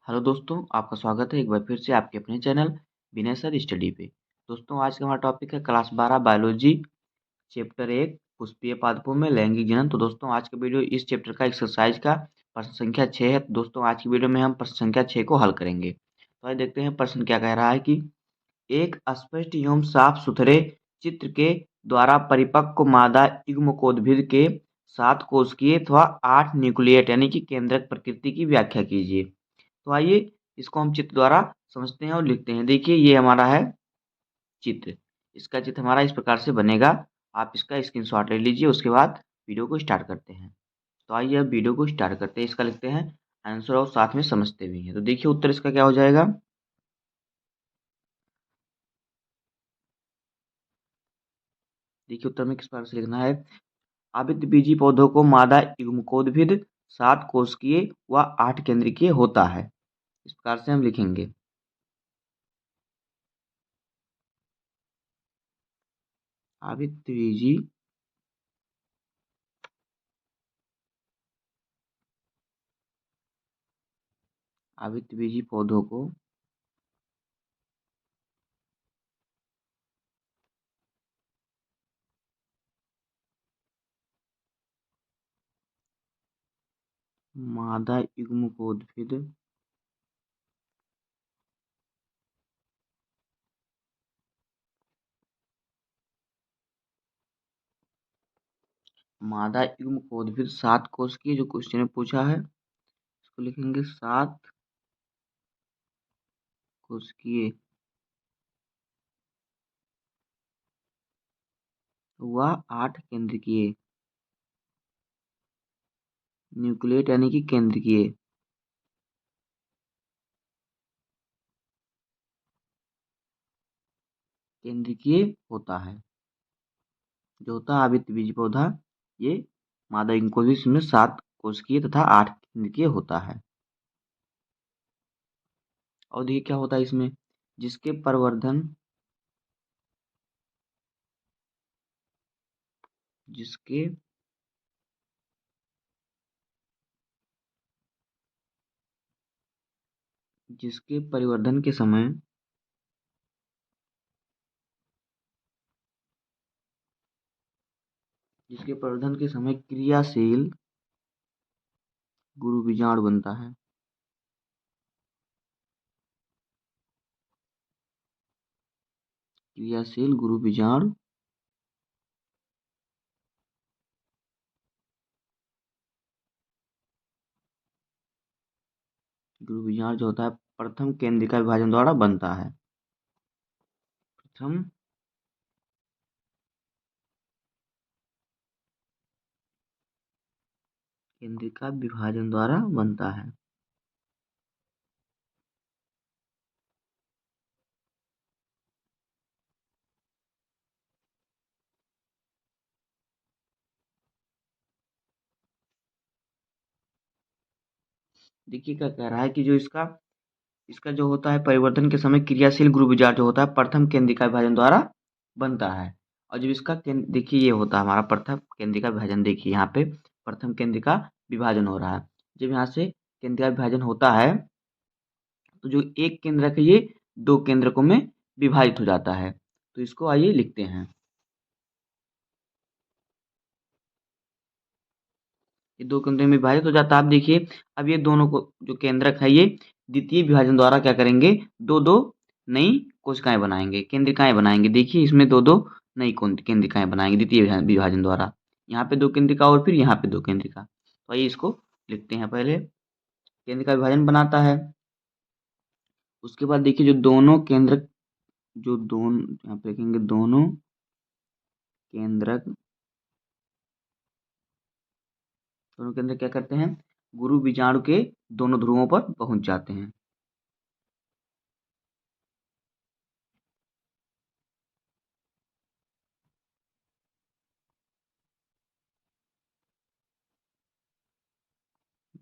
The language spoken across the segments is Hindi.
हेलो दोस्तों, आपका स्वागत है एक बार फिर से आपके अपने चैनल विनय सर स्टडी पे। दोस्तों, आज का हमारा टॉपिक है क्लास 12 बायोलॉजी चैप्टर 1 पुष्पीय पादपों में लैंगिक जनन। तो दोस्तों, आज का वीडियो इस चैप्टर का एक्सरसाइज का प्रश्न संख्या 6 है। तो दोस्तों, आज की वीडियो में हम प्रश्न संख्या 6 को हल करेंगे। तो आइए देखते हैं प्रश्न क्या कह रहा है कि एक स्पष्ट एवं साफ सुथरे चित्र के द्वारा परिपक्व मादा युग्मकोद्भिद के 7 कोशिकीय अथवा 8 न्यूक्लिएट यानी कि केंद्रक प्रकृति की व्याख्या कीजिए। तो आइए इसको हम चित्र द्वारा समझते हैं और लिखते हैं। देखिए, ये हमारा है चित्र। इसका चित्र हमारा इस प्रकार से बनेगा। आप इसका स्क्रीनशॉट ले लीजिए, उसके बाद वीडियो को स्टार्ट करते हैं। तो आइए अब वीडियो को स्टार्ट करते हैं। इसका लिखते हैं आंसर और साथ में समझते भी हैं। तो देखिए उत्तर इसका क्या हो जाएगा। देखिए उत्तर में किस प्रकार से लिखना है। आवृतबीजी पौधों को मादा युग्मकोद्भिद 7 कोशिकीय व 8 केंद्रकीय होता है। इस प्रकार से हम लिखेंगे। आवृतबीजी आवृतबीजी पौधों को मादा युग्मकोद्भिद मादा युग्मकोद्भिद 7 कोश की जो क्वेश्चन में पूछा है, इसको लिखेंगे 7 कोशिकीय व 8 केंद्रकीय न्यूक्लिएट यानी कि केंद्रकीय होता है। जो होता है आवृतबीजी पौधा, ये मादा युग्मकोद्भिद में 7 कोशिकीय तथा 8 केंद्रकीय होता है। और देखिए क्या होता है इसमें, जिसके प्रवर्धन जिसके जिसके परिवर्धन के समय क्रियाशील गुरु बीजाणु बनता है। क्रियाशील गुरु बीजाणु जो होता है प्रथम केंद्रिका विभाजन द्वारा बनता है। प्रथम केंद्रिका विभाजन द्वारा बनता है। देखिए क्या कह रहा है कि जो इसका इसका जो होता है परिवर्तन के समय क्रियाशील गुरु विजार जो होता है प्रथम केंद्रिका विभाजन द्वारा बनता है। और जब इसका देखिए ये होता है हमारा प्रथम केंद्रिका विभाजन। देखिए यहाँ पे प्रथम केंद्रिका विभाजन हो रहा है। जब यहाँ से केंद्रिका विभाजन होता है तो जो एक केंद्रक है ये 2 केंद्रकों में विभाजित हो जाता है। तो इसको आइए लिखते हैं। ये 2 केंद्रों में विभाजित हो जाता है। आप देखिए अब ये दोनों को जो केंद्रक है ये द्वितीय विभाजन द्वारा क्या करेंगे, 2-2 नई कोशिकाएँ बनाएँगे, केंद्रिकाएँ बनाएँगे। देखिए इसमें 2-2 नई केंद्रिकाएँ बनाएँगे द्वितीय विभाजन द्वारा। यहाँ पे 2 केंद्रिका और फिर यहाँ पे 2 केंद्रिका। तो आइए इसको लिखते हैं पहले। केंद्रिका विभाजन बनाता है। उसके बाद देखिए जो दोनों केंद्रक जो दोनों यहाँ पे लिखेंगे दोनों केंद्रक दोनों केंद्रक क्या करते हैं, गुरु बीजाणु के दोनों ध्रुवों पर पहुँच जाते हैं।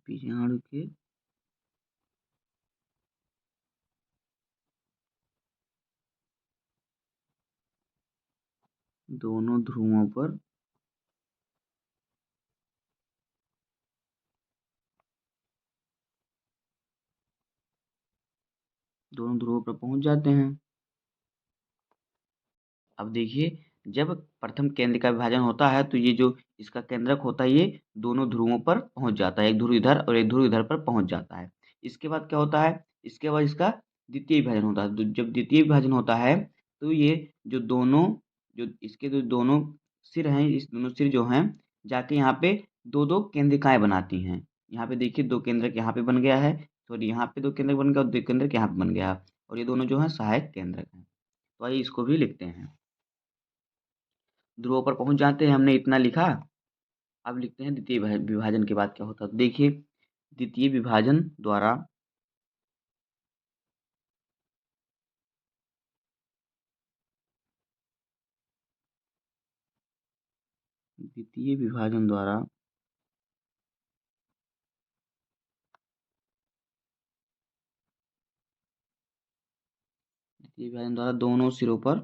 बीजाणु के दोनों ध्रुवों पर दोनों ध्रुवों पर पहुंच जाते हैं। अब देखिए, जब प्रथम केंद्र का विभाजन होता है तो ये जो इसका केंद्रक होता है ये दोनों ध्रुवों पर पहुंच जाता है, एक ध्रुव इधर और एक ध्रुव इधर पर पहुंच जाता है। इसके बाद क्या होता है, इसके बाद इसका द्वितीय विभाजन होता है। तो जब द्वितीय विभाजन होता है तो ये जो दोनों जो इसके जो दोनों सिर हैं, इस दोनों सिर जो हैं जाके यहाँ पे दो दो केंद्रिकाएं बनाती हैं। यहाँ पे देखिए दो केंद्रक यहाँ पे बन गया है, सॉरी यहाँ पे दो केंद्रक बन गया और दो केंद्रक यहाँ पे बन गया, और ये दोनों जो है सहायक केंद्रक हैं। तो आइए इसको भी लिखते हैं। ध्रुवों पर पहुंच जाते हैं, हमने इतना लिखा। अब लिखते हैं द्वितीय विभाजन के बाद क्या होता है। तो देखिए, द्वितीय विभाजन द्वारा द्वितीय विभाजन द्वारा द्वितीय विभाजन द्वारा दोनों सिरों पर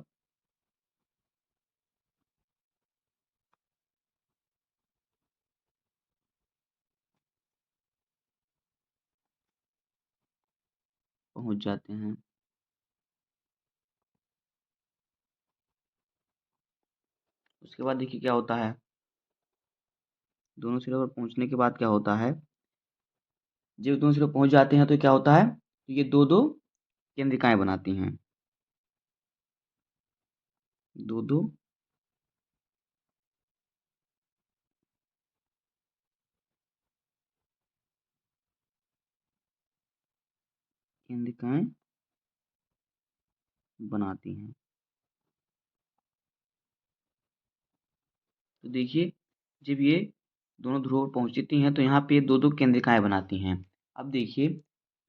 पहुंच जाते हैं। उसके बाद देखिए क्या होता है, दोनों सिरों पर पहुंचने के बाद क्या होता है, जब दोनों सिरों पर पहुंच जाते हैं तो क्या होता है, तो ये दो दो केंद्रिकाएं बनाती हैं, दो दो केंद्रिकाएं बनाती हैं। तो देखिए, जब ये दोनों ध्रुवों पर पहुंचती हैं तो यहाँ पे दो दो केंद्रिकाएं बनाती हैं। अब देखिए,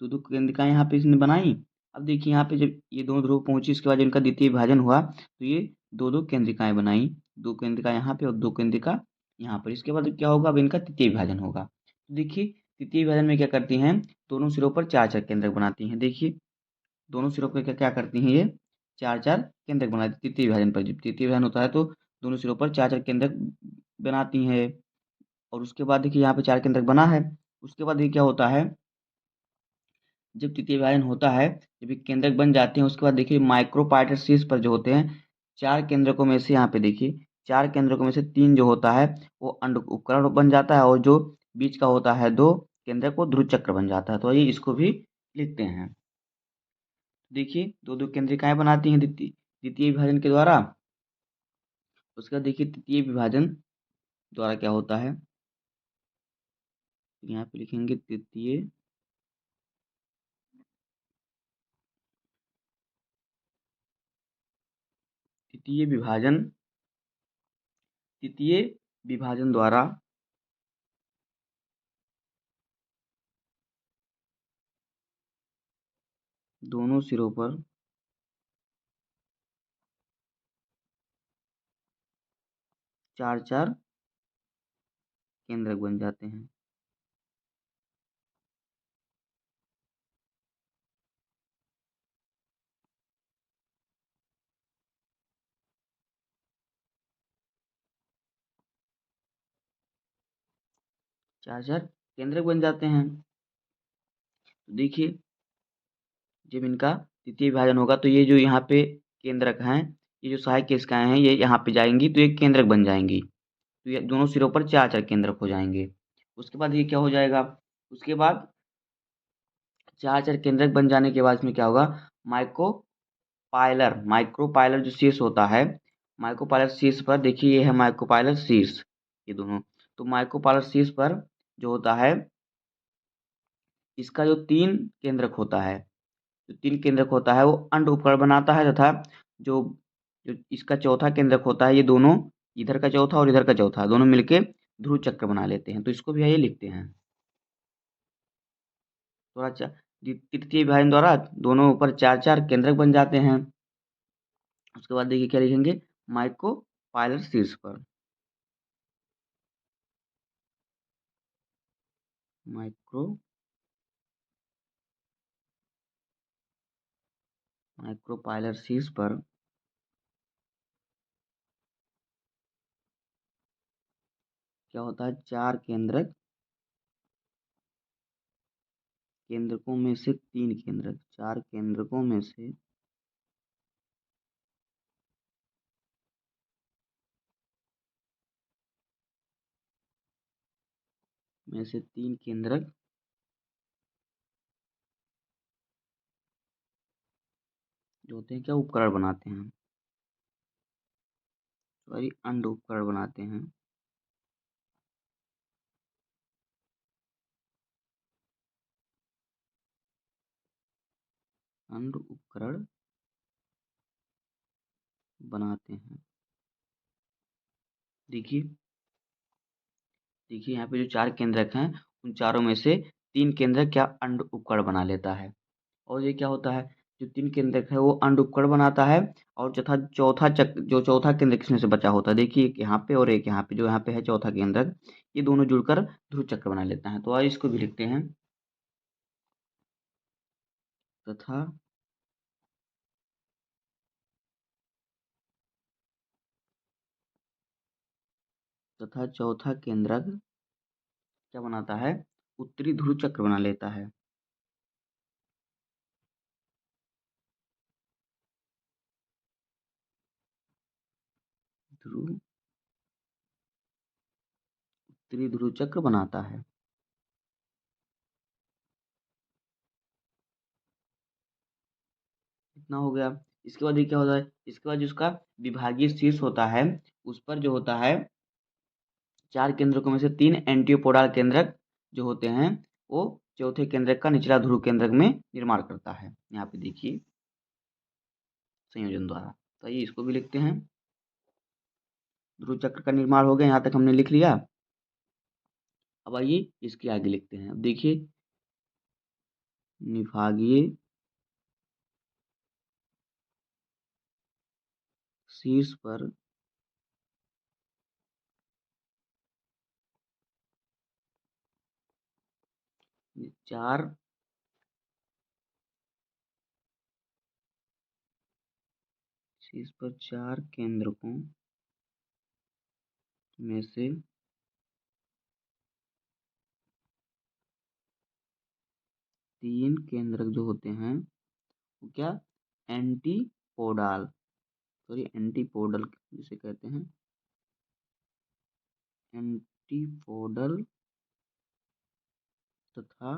दो दो केंद्रिकाएं यहाँ पे इसने बनाई। अब देखिए यहाँ पे जब ये दोनों ध्रुव पहुंची, इसके बाद इनका द्वितीय विभाजन हुआ तो ये दो दो केंद्रिकाएं बनाई, दो केंद्रिका यहाँ पे और दो केंद्रिका यहाँ पर। इसके बाद क्या होगा, अब इनका तृतीय विभाजन होगा। तो देखिए, तृतीय विभाजन में क्या करती हैं, दोनों सिरों पर चार चार केंद्रक बनाती हैं। देखिए, दोनों सिरों पे क्या क्या करती हैं ये, चार चार केंद्रक बनाती हैं। तृतीय विभाजन पर जब तृतीय विभाजन होता है तो दोनों सिरों पर चार चार केंद्रक बनाती हैं। और उसके बाद देखिए यहाँ पे चार केंद्रक बना है। उसके बाद ये क्या होता है, जब तृतीय विभाजन होता है, जब ये केंद्रक बन जाते हैं, उसके बाद देखिए माइक्रोपाइटस शीर्ष पर जो होते हैं, चार केंद्रकों में से यहाँ पे देखिए चार केंद्रकों में से तीन जो होता है वो अंड उपकरण बन जाता है, और जो बीच का होता है दो केंद्रक वो ध्रुव चक्र बन जाता है। तो आइए इसको भी लिखते हैं। देखिए, दो दो केंद्रिकाएं बनाती हैं द्वितीय द्वितीय विभाजन के द्वारा। उसके बाद देखिए तृतीय विभाजन द्वारा क्या होता है, यहाँ पे लिखेंगे तृतीय तृतीय विभाजन तृतीय विभाजन द्वारा दोनों सिरों पर चार चार केंद्रक बन जाते हैं। चार चार केंद्रक बन जाते हैं। तो देखिए, जब इनका तृतीय विभाजन होगा तो ये जो यहाँ पे केंद्रक हैं, ये जो सहायक केशिकाएं हैं, ये यहाँ पे जाएंगी तो ये केंद्रक बन जाएंगी। तो ये दोनों सिरों पर चार चार केंद्रक हो जाएंगे। उसके बाद ये क्या हो जाएगा, उसके बाद चार चार केंद्रक बन जाने के बाद इसमें क्या होगा, माइक्रोपाइलर जो शीर्ष होता है, माइक्रोपाइलर शीर्ष पर देखिए, ये है माइक्रोपाइलर शीर्ष, ये दोनों। तो माइक्रोपाइलर शीर्ष पर जो होता है, इसका जो तीन केंद्रक होता है, जो तीन केंद्रक होता है वो अंड उपकरण बनाता है, तथा जो जो इसका चौथा केंद्रक होता है, ये दोनों इधर का चौथा और इधर का चौथा दोनों मिलके ध्रुव चक्र बना लेते हैं। तो इसको भी आइए लिखते हैं। थोड़ा तृतीय विभाजन द्वारा दोनों ऊपर चार चार केंद्रक बन जाते हैं। उसके बाद देखिए क्या लिखेंगे, माइक्रोपाइलर शीर्ष पर माइक्रो माइक्रोपाइलर शीर्ष पर क्या होता है, चार केंद्रक केंद्रकों में से 3 केंद्रक, 4 केंद्रकों में से 3 केंद्रक जो होते हैं क्या, उपकरण बनाते हैं, सॉरी अंड उपकरण बनाते हैं। अंड उपकरण बनाते हैं। देखिए देखिए यहाँ पे जो 4 केंद्रक हैं, उन चारों में से 3 केंद्रक क्या अंड उपकरण बना लेता है। और ये क्या होता है, जो 3 केंद्रक है वो अंड उपकरण बनाता है। और चौथा केंद्रक किसमें से बचा होता है, देखिए एक यहाँ पे और एक यहाँ पे, जो यहाँ पे है चौथा केंद्रक, ये दोनों जुड़कर ध्रुव चक्र बना लेता है। तो आज इसको भी लिखते हैं, तथा चौथा केंद्रक क्या बनाता है, उत्तरी ध्रुव चक्र बना लेता है। उत्तरी ध्रुव चक्र बनाता है। इतना हो गया। इसके बाद ये क्या होता है, इसके बाद जिसका विभागीय शीर्ष होता है, उस पर जो होता है 4 केंद्रकों में से 3 एंटीपोडाल केंद्रक जो होते हैं, वो चौथे केंद्रक का निचला ध्रुव केंद्रक में निर्माण करता है। यहाँ पे देखिए संयोजन द्वारा। तो आइए इसको भी लिखते हैं। ध्रुव चक्र का निर्माण हो गया, यहाँ तक हमने लिख लिया। अब आइए इसके आगे लिखते हैं। अब देखिए विभागीय शीर्ष पर 4 केंद्रकों में से 3 केंद्रक जो होते हैं वो क्या, एंटीपोडाल, सॉरी एंटीपोडल जिसे कहते हैं, एंटीपोडल, तथा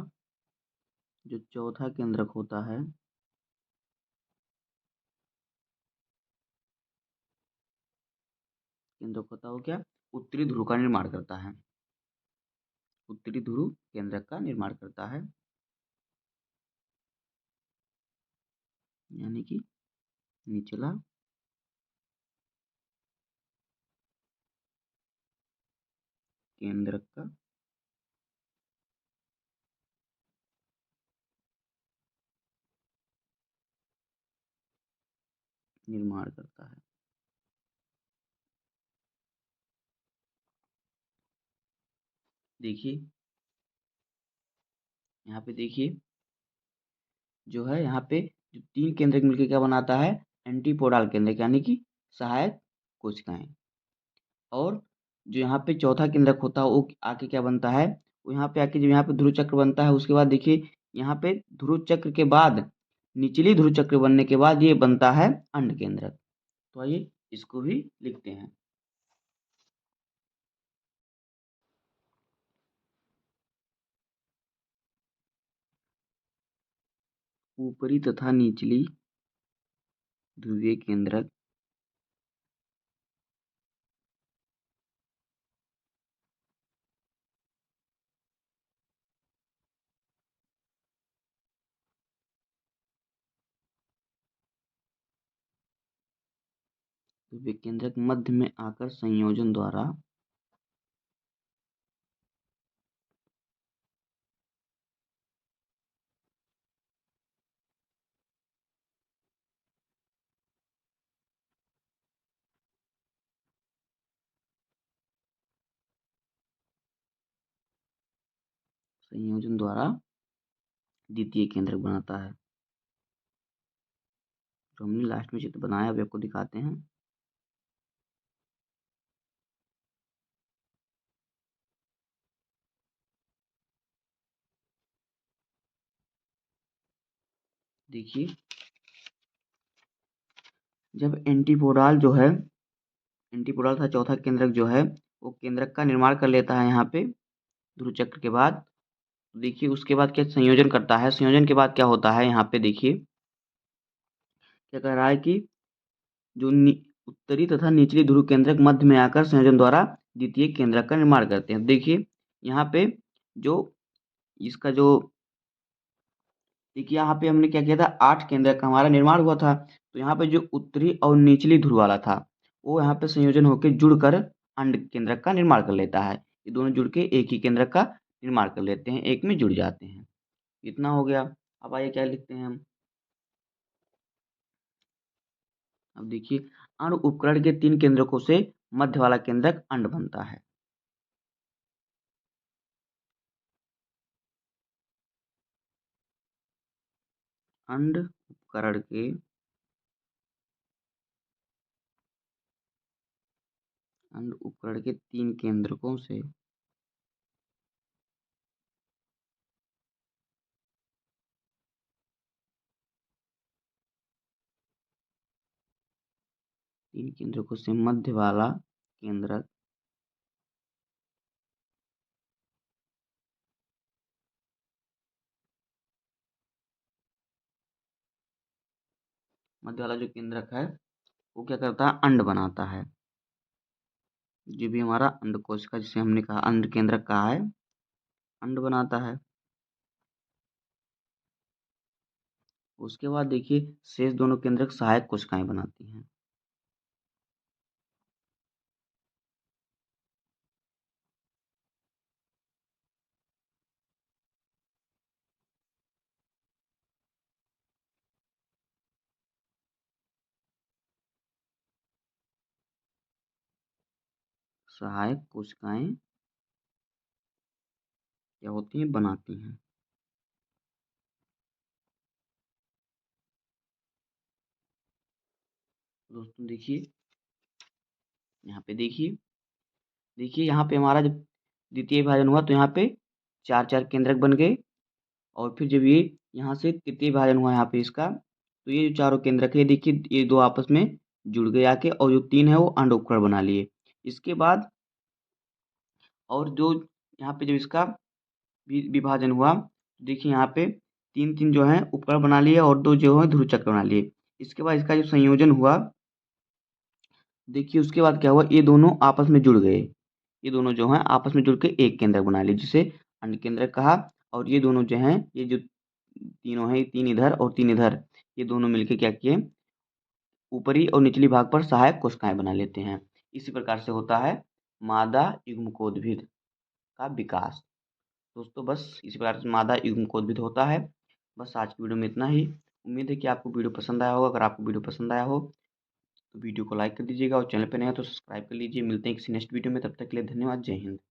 जो चौथा केंद्रक होता है, केंद्रक होता है वो क्या, उत्तरी ध्रुव का निर्माण करता है। उत्तरी ध्रुव केंद्रक का निर्माण करता है, यानी कि निचला केंद्रक का निर्माण करता है। देखिए यहाँ पे देखिए जो है, यहाँ पे जो 3 केंद्रक मिलकर क्या बनाता है, एंटीपोडाल केंद्रक, यानी कि सहायक कोशिकाएं। और जो यहाँ पे चौथा केंद्रक होता है वो आके क्या बनता है, वो यहाँ पे आके जो यहाँ पे ध्रुव चक्र बनता है, उसके बाद देखिए यहाँ पे ध्रुव चक्र के बाद, निचली ध्रुव चक्र बनने के बाद ये बनता है अंड केंद्रक। तो आइए इसको भी लिखते हैं। ऊपरी तथा निचली ध्रुवीय केंद्रक ध्रुवीय केंद्रक मध्य में आकर संयोजन द्वारा द्वितीय केंद्रक बनाता है। जो हमने लास्ट में चित्र बनाया अभी आपको दिखाते हैं। देखिए जब एंटीपोडाल था चौथा केंद्रक जो है वो केंद्रक का निर्माण कर लेता है यहाँ पे ध्रुव चक्र के बाद। देखिए उसके बाद क्या संयोजन करता है, संयोजन के बाद क्या होता है यहाँ पे देखिए क्या कह रहा है कि जो उत्तरी तथा निचली ध्रुव केंद्रक मध्य में आकर संयोजन द्वारा द्वितीय केंद्रक का निर्माण करते हैं। देखिए यहाँ पे जो इसका जो देखिए यहाँ पे हमने क्या किया था 8 केंद्रक का हमारा निर्माण हुआ था। तो यहाँ पे जो उत्तरी और निचली ध्रुव वाला था वो यहाँ पे संयोजन होकर जुड़कर अंड केंद्रक का निर्माण कर लेता है। ये दोनों जुड़ के एक ही केंद्रक का निर्माण कर लेते हैं, एक में जुड़ जाते हैं। इतना हो गया। अब आइए क्या लिखते हैं हम। अब देखिए अणु उपकरण के 3 केंद्रकों से मध्य वाला केंद्रक अंड बनता है। अंड उपकरण के 3 केंद्रकों से मध्य वाला केंद्रक मध्य वाला जो केंद्रक है वो क्या करता है अंड बनाता है। जो भी हमारा अंड कोशिका जिसे हमने कहा अंड केंद्रक कहा है अंड बनाता है। उसके बाद देखिए शेष दोनों केंद्रक सहायक कोशिकाएं बनाती हैं। सहायक कोशिकाएं क्या होती हैं बनाती हैं। दोस्तों देखिए यहाँ पे देखिए यहाँ पे हमारा जब द्वितीय विभाजन हुआ तो यहाँ पे 4-4 केंद्रक बन गए। और फिर जब ये यहाँ से तृतीय विभाजन हुआ यहाँ पे इसका तो ये जो चारों केंद्रक है देखिए ये दो आपस में जुड़ गए आके और जो 3 है वो अंड उपकरण बना लिए। इसके बाद और जो यहाँ पे जब इसका विभाजन हुआ तो देखिए यहाँ पे 3-3 जो है उपकरण बना लिए और 2 जो है ध्रुव चक्र बना लिए। इसके बाद इसका जो संयोजन हुआ देखिए उसके बाद क्या हुआ ये दोनों आपस में जुड़ गए। ये दोनों जो हैं आपस में जुड़ के एक केंद्रक बना लिए जिसे अंड केंद्रक कहा। और ये दोनों जो हैं ये जो तीनों हैं 3 इधर और 3 इधर ये दोनों मिलके क्या किए ऊपरी और निचली भाग पर सहायक कोशिकाएं बना लेते हैं। इसी प्रकार से होता है मादा युग्मकोद्भिद का विकास। दोस्तों बस इसी प्रकार से मादा युग्मकोद्भिद होता है। बस आज की वीडियो में इतना ही। उम्मीद है कि आपको वीडियो पसंद आया होगा। अगर आपको वीडियो पसंद आया हो तो वीडियो को लाइक कर दीजिएगा और चैनल पर नए हो तो सब्सक्राइब कर लीजिए। मिलते हैं किसी नेक्स्ट वीडियो में, तब तक के लिए धन्यवाद। जय हिंद।